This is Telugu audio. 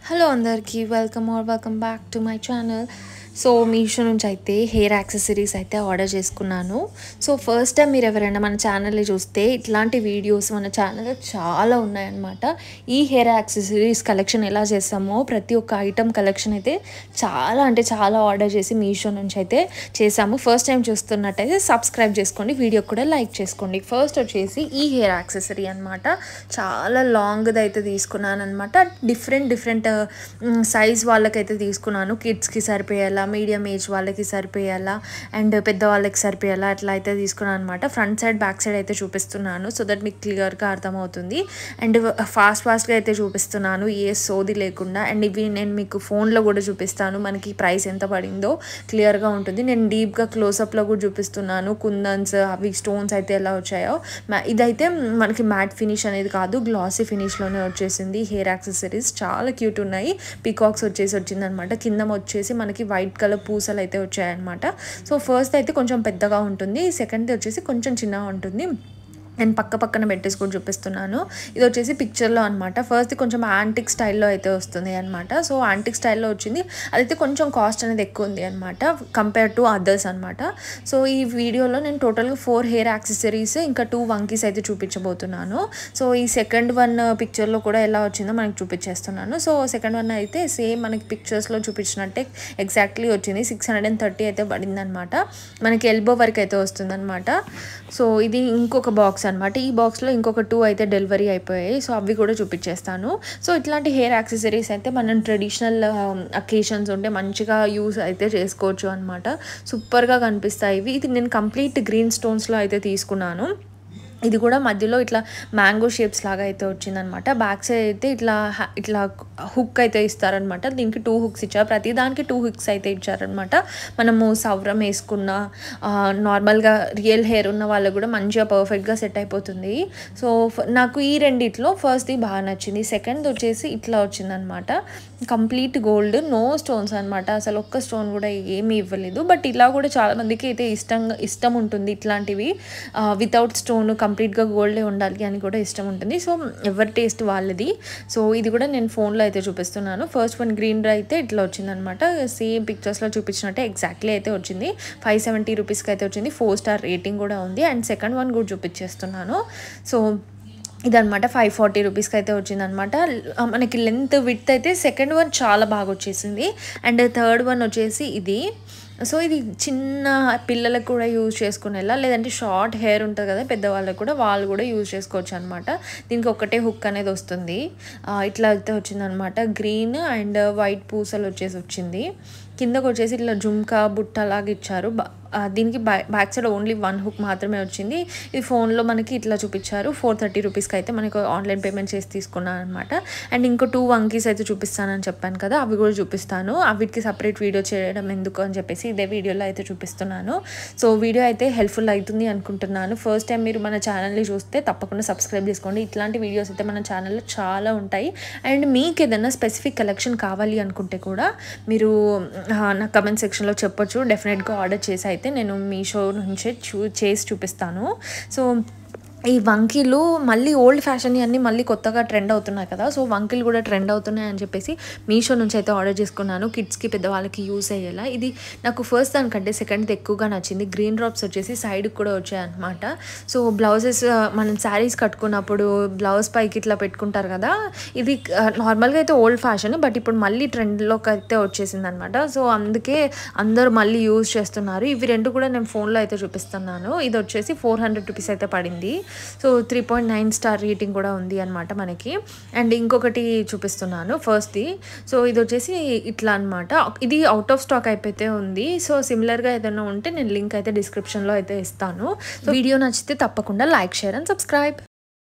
హలో అందరికీ welcome back to my channel. So Meesho నుంచి అయితే హెయిర్ యాక్సెసరీస్ అయితే ఆర్డర్ చేసుకున్నాను. సో ఫస్ట్ టైం మీరు ఎవరైనా మన ఛానల్ని చూస్తే ఇట్లాంటి వీడియోస్ మన ఛానల్లో చాలా ఉన్నాయన్నమాట. ఈ హెయిర్ యాక్సెసరీస్ కలెక్షన్ ఎలా చేస్తామో ప్రతి ఒక్క ఐటమ్ కలెక్షన్ అయితే చాలా ఆర్డర్ చేసి మీషో నుంచి అయితే చేసాము. ఫస్ట్ టైం చూస్తున్నట్టయితే సబ్స్క్రైబ్ చేసుకోండి, వీడియో కూడా లైక్ చేసుకోండి. ఫస్ట్ వచ్చేసి ఈ హెయిర్ యాక్సెసరీ అనమాట. చాలా లాంగ్ది అయితే తీసుకున్నాను అనమాట. డిఫరెంట్ సైజ్ వాళ్ళకైతే తీసుకున్నాను. కిడ్స్కి సరిపోయేలా, మీడియం ఏజ్ వాళ్ళకి సరిపోయేలా అండ్ పెద్దవాళ్ళకి సరిపోయేలా అట్లా అయితే తీసుకున్నాను అనమాట. ఫ్రంట్ సైడ్ బ్యాక్ సైడ్ అయితే చూపిస్తున్నాను సో దట్ మీకు క్లియర్గా అర్థమవుతుంది. అండ్ ఫాస్ట్గా అయితే చూపిస్తున్నాను, ఏ సోది లేకుండా. అండ్ ఇవి నేను మీకు ఫోన్లో కూడా చూపిస్తాను, మనకి ప్రైస్ ఎంత పడిందో క్లియర్గా ఉంటుంది. నేను డీప్గా క్లోజప్లో కూడా చూపిస్తున్నాను, కుందన్స్ అవి స్టోన్స్ అయితే ఎలా వచ్చాయో. ఇదైతే మనకి మ్యాట్ ఫినిష్ అనేది కాదు, గ్లాసీ ఫినిష్లోనే వచ్చేసింది. హెయిర్ యాక్సెసరీస్ చాలా క్యూట్ ఉన్నాయి. పీకాక్స్ వచ్చిందనమాట. కింద వచ్చేసి మనకి వైట్ కలర్ పూసలు అయితే వచ్చాయన్నమాట. సో ఫస్ట్ అయితే కొంచెం పెద్దగా ఉంటుంది, సెకండ్ది వచ్చేసి కొంచెం చిన్నగా ఉంటుంది. నేను పక్కన పెట్టేసి కూడా చూపిస్తున్నాను. ఇది వచ్చేసి పిక్చర్లో అనమాట. ఫస్ట్ కొంచెం యాంటిక్ స్టైల్లో అయితే వస్తుంది అనమాట. సో యాంటిక్ స్టైల్లో వచ్చింది, అదైతే కొంచెం కాస్ట్ అనేది ఎక్కువ ఉంది అనమాట కంపేర్ టు అదర్స్ అనమాట. సో ఈ వీడియోలో నేను టోటల్గా 4 హెయిర్ యాక్సెసరీస్ ఇంకా 2 వంకీస్ అయితే చూపించబోతున్నాను. సో ఈ సెకండ్ వన్ పిక్చర్లో కూడా ఎలా వచ్చిందో మనకి చూపించేస్తున్నాను. సో సెకండ్ వన్ అయితే సేమ్ మనకి పిక్చర్స్లో చూపించినట్టే ఎగ్జాక్ట్లీ వచ్చింది. 630 అయితే పడింది అనమాట. మనకి ఎల్బో వరకు అయితే వస్తుంది అనమాట. సో ఇది ఇంకొక బాక్స్ అనమాట. ఈ బాక్స్లో ఇంకొక 2 అయితే డెలివరీ అయిపోయాయి. సో అవి కూడా చూపించేస్తాను. సో ఇట్లాంటి హెయిర్ యాక్సెసరీస్ అయితే మనం ట్రెడిషనల్ అకేషన్స్ ఉంటే మంచిగా యూస్ అయితే చేసుకోవచ్చు అనమాట. సూపర్గా కనిపిస్తాయి ఇవి. ఇది నేను కంప్లీట్ గ్రీన్ స్టోన్స్లో అయితే తీసుకున్నాను. ఇది కూడా మధ్యలో ఇట్లా మ్యాంగో షేప్స్ లాగా అయితే వచ్చిందనమాట. బ్యాక్ సైడ్ అయితే ఇట్లా హుక్ అయితే ఇస్తారనమాట. దీనికి 2 హుక్స్ ఇచ్చారు, ప్రతి దానికి 2 హుక్స్ అయితే ఇచ్చారనమాట. మనము సవరం వేసుకున్న నార్మల్గా రియల్ హెయిర్ ఉన్న వాళ్ళకు కూడా మంచిగా పర్ఫెక్ట్గా సెట్ అయిపోతుంది. సో నాకు ఈ రెండిట్లో ఫస్ట్ది బాగా నచ్చింది. సెకండ్ వచ్చేసి ఇట్లా వచ్చిందనమాట, కంప్లీట్ గోల్డ్, నో స్టోన్స్ అనమాట. అసలు ఒక్క స్టోన్ కూడా ఏమీ ఇవ్వలేదు. బట్ ఇలా కూడా చాలామందికి అయితే ఇష్టం ఉంటుంది, ఇట్లాంటివి వితౌట్ స్టోన్ కంప్లీట్గా గోల్డే ఉండాలి అని కూడా ఇష్టం ఉంటుంది. సో ఎవరి టేస్ట్ వాళ్ళది. సో ఇది కూడా నేను ఫోన్లో అయితే చూపిస్తున్నాను. ఫస్ట్ వన్ గ్రీన్ అయితే ఇట్లా వచ్చిందనమాట. సేమ్ పిక్చర్స్లో చూపించినట్టే ఎగ్జాక్ట్లీ అయితే వచ్చింది. 570 రూపీస్కి అయితే వచ్చింది. 4 స్టార్ రేటింగ్ కూడా ఉంది. అండ్ సెకండ్ వన్ కూడా చూపించేస్తున్నాను. సో ఇదనమాట 540 రూపీస్కి అయితే వచ్చిందనమాట. మనకి లెంత్ విడ్త్ అయితే సెకండ్ వన్ చాలా బాగా వచ్చేసింది. అండ్ థర్డ్ వన్ వచ్చేసి ఇది. సో ఇది చిన్న పిల్లలకు కూడా యూజ్ చేసుకునేలా, లేదంటే షార్ట్ హెయిర్ ఉంటుంది కదా పెద్దవాళ్ళకు కూడా, వాళ్ళు కూడా యూజ్ చేసుకోవచ్చు అనమాట. దీనికి ఒకటే హుక్ అనేది వస్తుంది. ఇట్లా అయితే వచ్చిందనమాట. గ్రీన్ అండ్ వైట్ పూసలు వచ్చింది. కిందకు వచ్చేసి ఇట్లా జుమ్కా బుట్ట లాగా ఇచ్చారు. దీనికి బ్యాక్ సైడ్ ఓన్లీ 1 హుక్ మాత్రమే వచ్చింది. ఇది ఫోన్లో మనకి ఇట్లా చూపించారు. 430 రూపీస్కి అయితే మనకు ఆన్లైన్ పేమెంట్ చేసి తీసుకున్నాను అనమాట. అండ్ ఇంకో 2 వంకీస్ అయితే చూపిస్తానని చెప్పాను కదా, అవి కూడా చూపిస్తాను. అవిటికి సపరేట్ వీడియో చేయడం ఎందుకు అని చెప్పేసి ఇదే వీడియోలో అయితే చూపిస్తున్నాను. సో వీడియో అయితే హెల్ప్ఫుల్ అవుతుంది అనుకుంటున్నాను. ఫస్ట్ టైం మీరు మన ఛానల్ని చూస్తే తప్పకుండా సబ్స్క్రైబ్ చేసుకోండి. ఇట్లాంటి వీడియోస్ అయితే మన ఛానల్లో చాలా ఉంటాయి. అండ్ మీకు ఏదైనా స్పెసిఫిక్ కలెక్షన్ కావాలి అనుకుంటే కూడా మీరు నా కమెంట్ సెక్షన్లో చెప్పొచ్చు. డెఫినెట్గా ఆర్డర్ చేసి అయితే నేను మీషో నుంచే చేసి చూపిస్తాను. సో ఈ వంకీలు మళ్ళీ ఓల్డ్ ఫ్యాషన్ అన్నీ మళ్ళీ కొత్తగా ట్రెండ్ అవుతున్నాయి కదా. సో వంకీలు కూడా ట్రెండ్ అవుతున్నాయి అని చెప్పేసి మీషో నుంచి అయితే ఆర్డర్ చేసుకున్నాను, కిడ్స్కి పెద్దవాళ్ళకి యూస్ అయ్యేలా. ఇది నాకు ఫస్ట్ దానికంటే సెకండ్ది ఎక్కువగా నచ్చింది. గ్రీన్ డ్రాప్స్ వచ్చేసి సైడ్కి కూడా వచ్చాయన్నమాట. సో బ్లౌజెస్ మనం శారీస్ కట్టుకున్నప్పుడు బ్లౌజ్ పైకి ఇట్లా పెట్టుకుంటారు కదా, ఇది నార్మల్గా అయితే ఓల్డ్ ఫ్యాషన్, బట్ ఇప్పుడు మళ్ళీ ట్రెండ్లోకి అయితే వచ్చేసింది అనమాట. సో అందుకే అందరూ మళ్ళీ యూజ్ చేస్తున్నారు. ఇవి రెండు కూడా నేను ఫోన్లో అయితే చూపిస్తున్నాను. ఇది వచ్చేసి 400 రూపీస్ అయితే పడింది. సో 3.9 స్టార్ రేటింగ్ కూడా ఉంది అనమాట మనకి. అండ్ ఇంకొకటి చూపిస్తున్నాను ఫస్ట్ది. సో ఇది వచ్చేసి ఇట్లా అనమాట. ఇది అవుట్ ఆఫ్ స్టాక్ అయిపోతే ఉంది. సో సిమిలర్గా ఏదైనా ఉంటే నేను లింక్ అయితే డిస్క్రిప్షన్లో అయితే ఇస్తాను. సో వీడియో నచ్చితే తప్పకుండా లైక్, షేర్ అండ్ సబ్స్క్రైబ్.